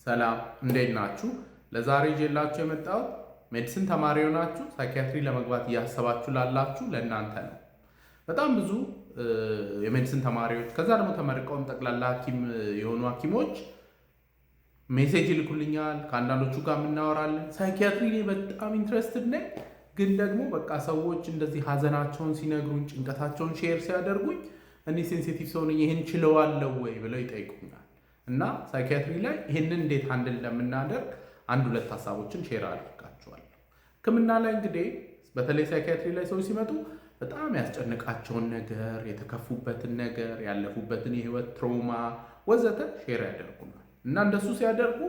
ሰላም እንዴት ናችሁ? ለዛሬ ይዤላችሁ የመጣሁት ሜዲሲን ተማሪ ሆናችሁ ሳይኪያትሪ ለመግባት እያሰባችሁ ላላችሁ ለእናንተ ነው። በጣም ብዙ የሜዲሲን ተማሪዎች ከዛ ደግሞ ተመርቀውም ጠቅላላ ሐኪም የሆኑ ሐኪሞች ሜሴጅ ይልኩልኛል። ከአንዳንዶቹ ጋር እናወራለን። ሳይኪያትሪ ላይ በጣም ኢንትረስትድ ነኝ፣ ግን ደግሞ በቃ ሰዎች እንደዚህ ሀዘናቸውን ሲነግሩኝ፣ ጭንቀታቸውን ሼር ሲያደርጉኝ እኔ ሴንሲቲቭ ሰው ነኝ ይህን ችለዋለሁ ወይ ብለው ይጠይቁኛል። እና ሳይኪያትሪ ላይ ይህንን እንዴት ሃንድል እንደምናደርግ አንድ ሁለት ሀሳቦችን ሼር አድርጋችኋለሁ። ሕክምና ላይ እንግዲህ በተለይ ሳይኪያትሪ ላይ ሰዎች ሲመጡ በጣም ያስጨንቃቸውን ነገር፣ የተከፉበትን ነገር፣ ያለፉበትን የህይወት ትሮማ ወዘተ ሼር ያደርጉናል። እና እንደሱ ሲያደርጉ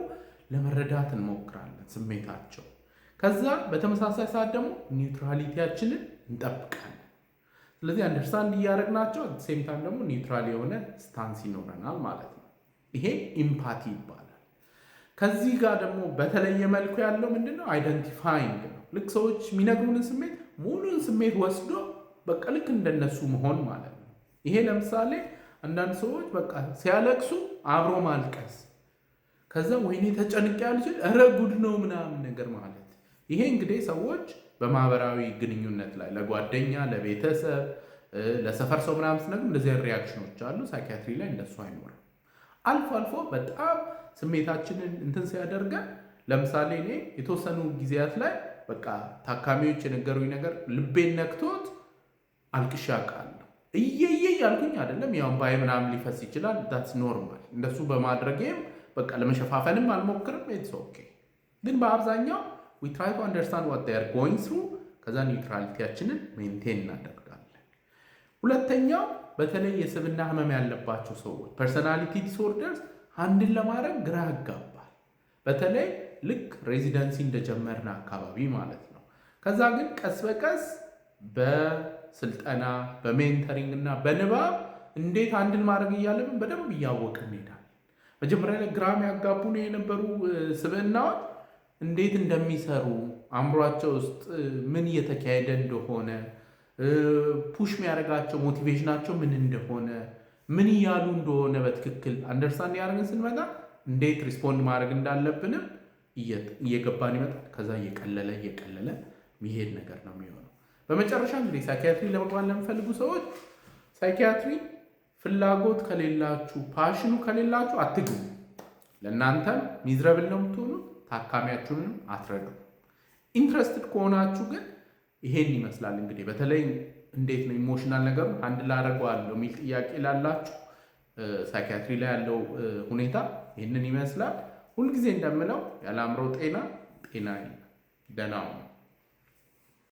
ለመረዳት እንሞክራለን ስሜታቸው። ከዛ በተመሳሳይ ሰዓት ደግሞ ኒውትራሊቲያችንን እንጠብቃለን። ስለዚህ አንደርስታንድ እያደረግናቸው ሴም ታይም ደግሞ ኒውትራል የሆነ ስታንስ ይኖረናል ማለት ነው። ይሄ ኢምፓቲ ይባላል። ከዚህ ጋር ደግሞ በተለየ መልኩ ያለው ምንድነው? አይደንቲፋይንግ ነው። ልክ ሰዎች የሚነግሩንን ስሜት ሙሉን ስሜት ወስዶ በቃ ልክ እንደነሱ መሆን ማለት ነው። ይሄ ለምሳሌ አንዳንድ ሰዎች በቃ ሲያለቅሱ አብሮ ማልቀስ፣ ከዛ ወይኔ ተጨንቄ ያልችል እረ ጉድ ነው ምናምን ነገር ማለት። ይሄ እንግዲህ ሰዎች በማህበራዊ ግንኙነት ላይ ለጓደኛ፣ ለቤተሰብ፣ ለሰፈር ሰው ምናምን ሲነግሩ እንደዚህ ሪያክሽኖች አሉ። ሳይኪያትሪ ላይ እንደሱ አይኖርም። አልፎ አልፎ በጣም ስሜታችንን እንትን ሲያደርገን፣ ለምሳሌ እኔ የተወሰኑ ጊዜያት ላይ በቃ ታካሚዎች የነገሩኝ ነገር ልቤን ነክቶት አልቅሼ አውቃለሁ። እየየ ያልኩኝ አይደለም፣ ያው ባይ ምናምን ሊፈስ ይችላል። ዳትስ ኖርማል። እንደሱ በማድረጌም በቃ ለመሸፋፈንም አልሞክርም። ኢትስ ኦኬ። ግን በአብዛኛው we try to understand what they are going through፣ ከዛ ኒውትራሊቲያችንን ሜንቴን እናደርጋለን። ሁለተኛው በተለይ የስብና ህመም ያለባቸው ሰዎች ፐርሰናሊቲ ዲስኦርደርስ ሃንድል ለማድረግ ግራ ያጋባል። በተለይ ልክ ሬዚደንሲ እንደጀመርን አካባቢ ማለት ነው። ከዛ ግን ቀስ በቀስ በስልጠና በሜንተሪንግ እና በንባብ እንዴት ሃንድል ማድረግ እያለብን በደንብ እያወቅን እንሄዳለን። መጀመሪያ ላይ ግራም ያጋቡን የነበሩ ስብዕናዎች እንዴት እንደሚሰሩ፣ አእምሯቸው ውስጥ ምን እየተካሄደ እንደሆነ፣ ፑሽ የሚያደርጋቸው ሞቲቬሽናቸው ምን እንደሆነ፣ ምን እያሉ እንደሆነ በትክክል አንደርስታንድ ያደርግን ስንመጣ እንዴት ሪስፖንድ ማድረግ እንዳለብንም እየገባን ይመጣል። ከዛ እየቀለለ የሚሄድ ነገር ነው የሚሆነው። በመጨረሻ እንግዲህ ሳይኪያትሪ ለመግባት ለሚፈልጉ ሰዎች ሳይኪያትሪ ፍላጎት ከሌላችሁ፣ ፓሽኑ ከሌላችሁ አትግቡ። ለእናንተም ሚዝረብል ነው የምትሆኑት፣ ታካሚያችሁንም አትረዱ። ኢንትረስትድ ከሆናችሁ ግን ይሄን ይመስላል እንግዲህ። በተለይ እንዴት ነው ኢሞሽናል ነገሩን ሃንድል አደርገዋለሁ የሚል ጥያቄ ላላችሁ ሳይኪያትሪ ላይ ያለው ሁኔታ ይህንን ይመስላል። ሁልጊዜ እንደምለው ያለ አእምሮ ጤና ደህና ነው።